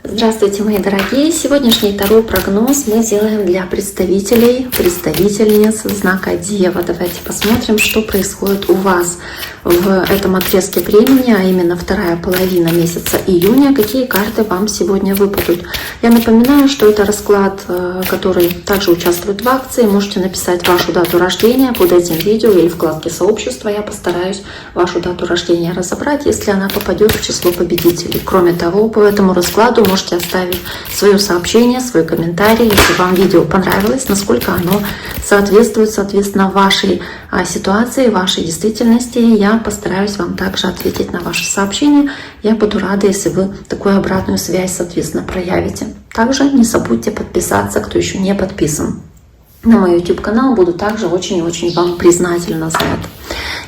Здравствуйте, мои дорогие! Сегодняшний Таро прогноз мы делаем для представительниц знака Дева. Давайте посмотрим, что происходит у вас в этом отрезке времени, а именно вторая половина месяца июня. Какие карты вам сегодня выпадут? Я напоминаю, что это расклад, который также участвует в акции. Можете написать вашу дату рождения под этим видео или в вкладке сообщества. Я постараюсь вашу дату рождения разобрать, если она попадет в число победителей. Кроме того, по этому раскладу можете оставить свое сообщение, свой комментарий, если вам видео понравилось, насколько оно соответствует, соответственно, вашей ситуации, вашей действительности. Я постараюсь вам также ответить на ваши сообщения. Я буду рада, если вы такую обратную связь, соответственно, проявите. Также не забудьте подписаться, кто еще не подписан на мой YouTube-канал. Буду также очень и очень вам признательна за это.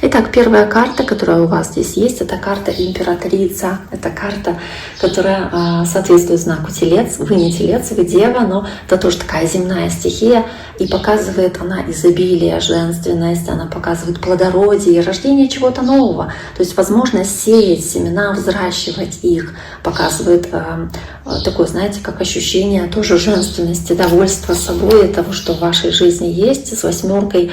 Итак, первая карта, которая у вас здесь есть, это карта Императрица. Это карта, которая соответствует знаку Телец. Вы не Телец, вы Дева, но это тоже такая земная стихия. И показывает она изобилие, женственность, она показывает плодородие, рождение чего-то нового. То есть возможность сеять семена, взращивать их. Показывает такое, знаете, как ощущение тоже женственности, довольства собой, того, что в вашей жизни есть. С восьмеркой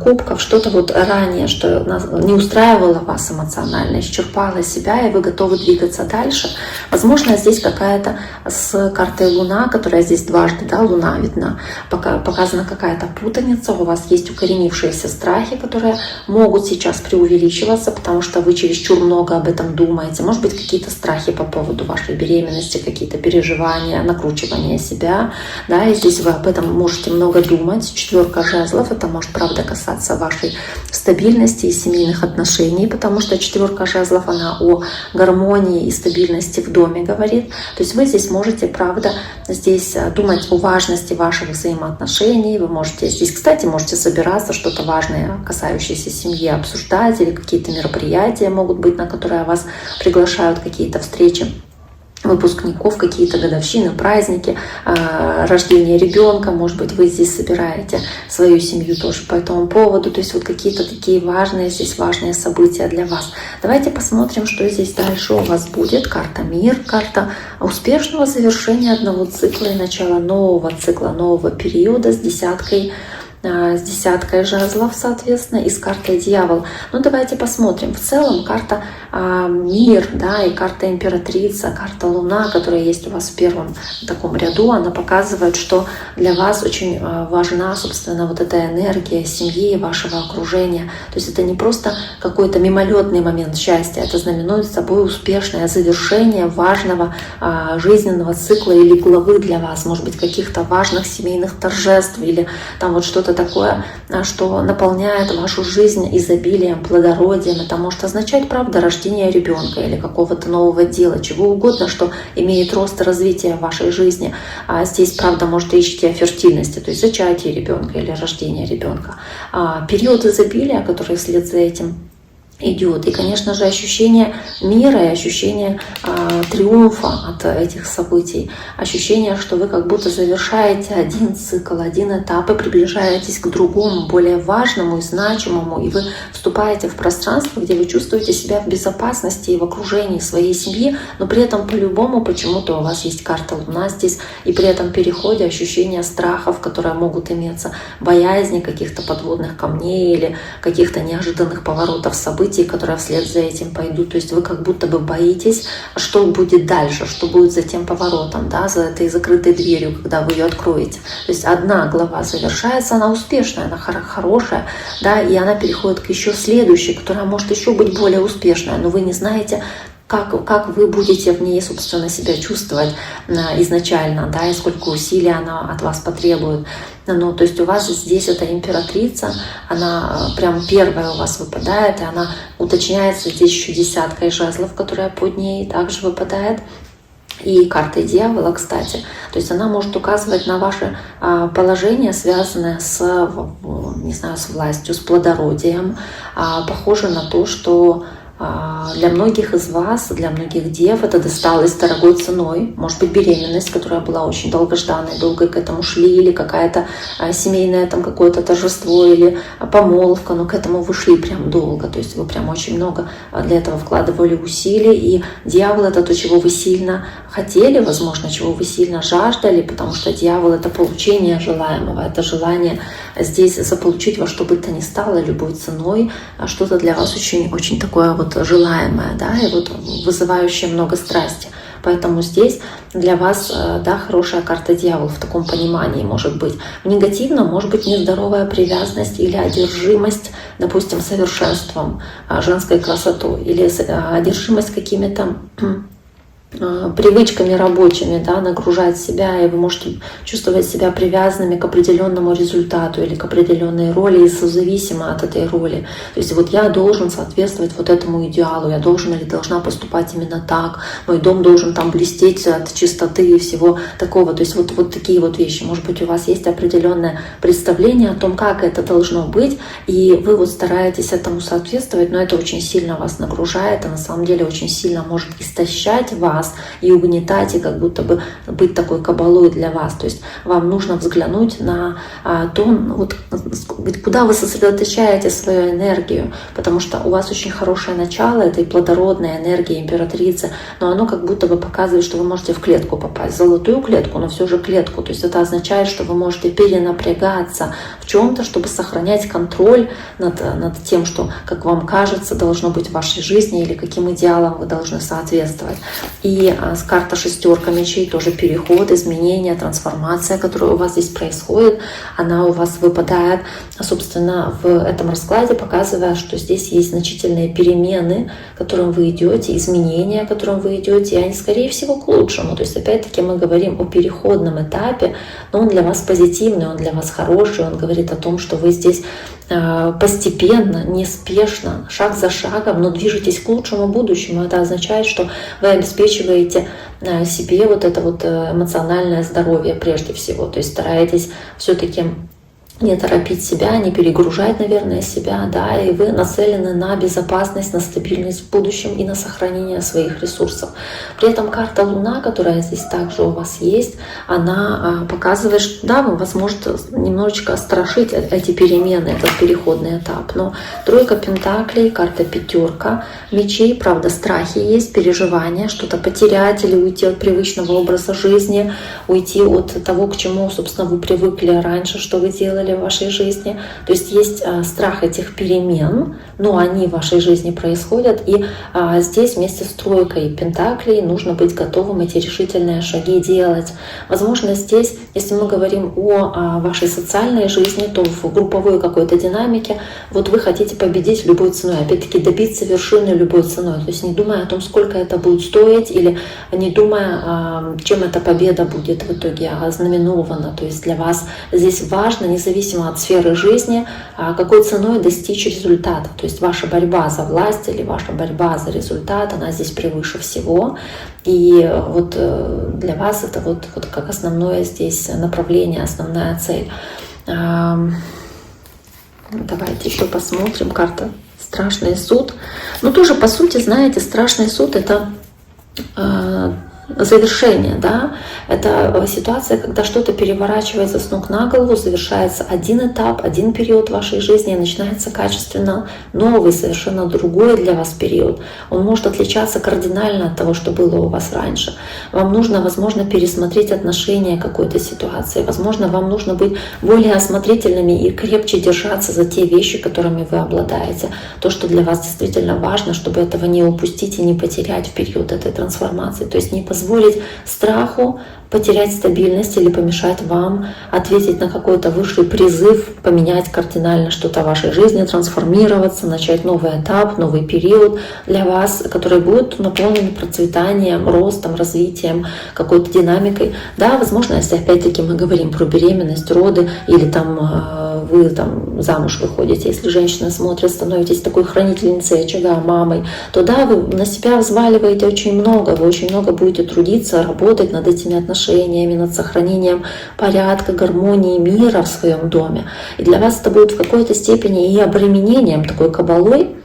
кубков что-то вот ранее, что не устраивало вас эмоционально, исчерпало себя, и вы готовы двигаться дальше. Возможно, здесь какая-то с картой Луна, которая здесь дважды, да, Луна видна, показана какая-то путаница, у вас есть укоренившиеся страхи, которые могут сейчас преувеличиваться, потому что вы чересчур много об этом думаете. Может быть, какие-то страхи по поводу вашей беременности, какие-то переживания, накручивание себя, да, и здесь вы об этом можете много думать. Четверка жезлов, это может, правда, касаться вашей стабильности и семейных отношений, потому что четверка жезлов, она о гармонии и стабильности в доме говорит. То есть вы здесь можете, правда, здесь думать о важности ваших взаимоотношений. Вы можете здесь, кстати, можете собираться, что-то важное, касающееся семьи, обсуждать, или какие-то мероприятия могут быть, на которые вас приглашают, какие-то встречи выпускников, какие-то годовщины, праздники, рождение ребенка, может быть, вы здесь собираете свою семью тоже по этому поводу, то есть вот какие-то такие важные, здесь важные события для вас. Давайте посмотрим, что здесь дальше у вас будет. Карта Мир, карта успешного завершения одного цикла и начала нового цикла, нового периода с десяткой жезлов, соответственно, и с картой Дьявол. Ну, давайте посмотрим. В целом, карта Мир, да, и карта Императрица, карта Луна, которая есть у вас в первом таком ряду, она показывает, что для вас очень важна, собственно, вот эта энергия семьи, вашего окружения. То есть это не просто какой-то мимолетный момент счастья, это знаменует собой успешное завершение важного жизненного цикла или главы для вас, может быть, каких-то важных семейных торжеств или там вот что-то такое, что наполняет вашу жизнь изобилием, плодородием. Это может означать, правда, рождение ребенка или какого-то нового дела, чего угодно, что имеет рост и развитие в вашей жизни. А здесь, правда, может речь идти о фертильности, то есть зачатие ребенка или рождение ребенка. Период изобилия, который вслед за этим идет. И, конечно же, ощущение мира и ощущение триумфа от этих событий. Ощущение, что вы как будто завершаете один цикл, один этап и приближаетесь к другому, более важному и значимому. И вы вступаете в пространство, где вы чувствуете себя в безопасности и в окружении своей семьи, но при этом по-любому почему-то у вас есть карта Луна здесь, и при этом переходе ощущение страхов, которые могут иметься, боязни каких-то подводных камней или каких-то неожиданных поворотов событий, которые вслед за этим пойдут. То есть вы как будто бы боитесь, что будет дальше, что будет за тем поворотом, да, за этой закрытой дверью, когда вы ее откроете. То есть одна глава завершается, она успешная, она хорошая, да, и она переходит к еще следующей, которая может еще быть более успешная, но вы не знаете, как вы будете в ней, собственно, себя чувствовать изначально, да, и сколько усилий она от вас потребует. Ну, то есть у вас здесь эта Императрица, она прям первая у вас выпадает, и она уточняется здесь еще десяткой жезлов, которая под ней также выпадает. И картой Дьявола, кстати. То есть она может указывать на ваше положение, связанное с, не знаю, с властью, с плодородием. Похоже на то, что для многих из вас, для многих дев это досталось дорогой ценой. Может быть, беременность, которая была очень долгожданной, долго к этому шли, или какая-то семейное там какое-то торжество, или помолвка, но к этому вы шли прям долго. То есть вы прям очень много для этого вкладывали усилий. И дьявол — это то, чего вы сильно хотели, возможно, чего вы сильно жаждали, потому что дьявол — это получение желаемого, это желание здесь заполучить во что бы то ни стало, любой ценой, что-то для вас очень такое вот желаемое, да, и вот вызывающее много страсти. Поэтому здесь для вас, да, хорошая карта дьявол в таком понимании может быть. В негативном может быть нездоровая привязанность или одержимость, допустим, совершенством, женской красотой, или одержимость какими-то привычками рабочими, да, нагружать себя, и вы можете чувствовать себя привязанными к определенному результату или к определенной роли и созависимо от этой роли. То есть вот я должен соответствовать вот этому идеалу, я должен или должна поступать именно так, мой дом должен там блестеть от чистоты и всего такого. То есть вот такие вот вещи. Может быть, у вас есть определенное представление о том, как это должно быть, и вы вот стараетесь этому соответствовать, но это очень сильно вас нагружает, а на самом деле очень сильно может истощать вас и угнетать, и как будто бы быть такой кабалой для вас. То есть вам нужно взглянуть на то, вот, куда вы сосредоточаете свою энергию, потому что у вас очень хорошее начало этой плодородной энергии императрицы, но оно как будто бы показывает, что вы можете в клетку попасть, в золотую клетку, но все же клетку. То есть это означает, что вы можете перенапрягаться в чем-то, чтобы сохранять контроль над тем, что, как вам кажется, должно быть в вашей жизни или каким идеалам вы должны соответствовать. И карта шестерка мечей тоже переход, изменение, трансформация, которая у вас здесь происходит, она у вас выпадает, собственно, в этом раскладе, показывая, что здесь есть значительные перемены, к которым вы идете, изменения, к которым вы идете, и они, скорее всего, к лучшему. То есть, опять-таки, мы говорим о переходном этапе, но он для вас позитивный, он для вас хороший, он говорит о том, что вы здесь постепенно, неспешно, шаг за шагом, но движетесь к лучшему будущему. Это означает, что вы обеспечиваете себе вот это вот эмоциональное здоровье прежде всего. То есть стараетесь все-таки не торопить себя, не перегружать, наверное, себя, да, и вы нацелены на безопасность, на стабильность в будущем и на сохранение своих ресурсов. При этом карта Луна, которая здесь также у вас есть, она показывает, что да, вас может немножечко страшить эти перемены, этот переходный этап, но тройка пентаклей, карта пятерка мечей, правда, страхи есть, переживания, что-то потерять или уйти от привычного образа жизни, уйти от того, к чему, собственно, вы привыкли раньше, что вы делали в вашей жизни. То есть есть страх этих перемен, но они в вашей жизни происходят. И здесь вместе с тройкой пентаклей нужно быть готовым эти решительные шаги делать. Возможно, здесь, если мы говорим о вашей социальной жизни, то в групповой какой-то динамике вот вы хотите победить любой ценой, опять-таки добиться вершины любой ценой. То есть не думая о том, сколько это будет стоить, или не думая, чем эта победа будет в итоге ознаменована. То есть для вас здесь важно, независимо от сферы жизни, какой ценой достичь результата. То есть ваша борьба за власть или ваша борьба за результат, она здесь превыше всего. И вот для вас это вот как основное здесь направление, основная цель. Давайте еще посмотрим. Карта «Страшный суд». Ну тоже, по сути, знаете, страшный суд — это завершение, да, это ситуация, когда что-то переворачивается с ног на голову, завершается один этап, один период вашей жизни, и начинается качественно новый, совершенно другой для вас период. Он может отличаться кардинально от того, что было у вас раньше. Вам нужно, возможно, пересмотреть отношение к какой-то ситуации, возможно, вам нужно быть более осмотрительными и крепче держаться за те вещи, которыми вы обладаете. То, что для вас действительно важно, чтобы этого не упустить и не потерять в период этой трансформации. То есть не позволить страху потерять стабильность или помешать вам ответить на какой-то высший призыв, поменять кардинально что-то в вашей жизни, трансформироваться, начать новый этап, новый период для вас, который будет наполнен процветанием, ростом, развитием, какой-то динамикой. Да, возможно, если опять-таки мы говорим про беременность, роды, или там вы там замуж выходите, если женщина смотрит, становитесь такой хранительницей очага, мамой, то да, вы на себя взваливаете очень много, вы очень много будете трудиться, работать над этими отношениями, над сохранением порядка, гармонии, мира в своем доме. И для вас это будет в какой-то степени и обременением, такой кабалой,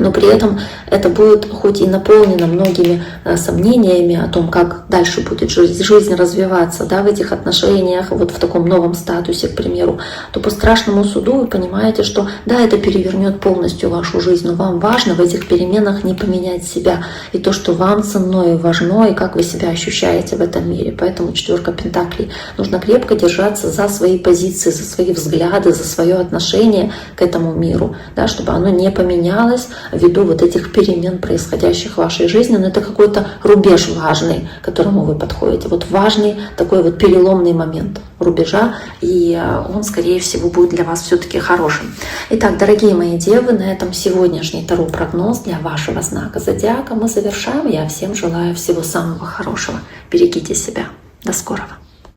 но при этом это будет хоть и наполнено многими сомнениями о том, как дальше будет жизнь развиваться, да, в этих отношениях, вот в таком новом статусе, к примеру, то по страшному суду вы понимаете, что да, это перевернет полностью вашу жизнь, но вам важно в этих переменах не поменять себя и то, что вам ценно и важно, и как вы себя ощущаете в этом мире. Поэтому 4 Пентаклей. Нужно крепко держаться за свои позиции, за свои взгляды, за свое отношение к этому миру, да, чтобы оно не поменялось ввиду вот этих перемен, происходящих в вашей жизни. Но это какой-то рубеж важный, к которому вы подходите. Вот важный такой вот переломный момент рубежа, и он, скорее всего, будет для вас все-таки хорошим. Итак, дорогие мои девы, на этом сегодняшний таро-прогноз для вашего знака зодиака мы завершаем. Я всем желаю всего самого хорошего. Берегите себя. До скорого.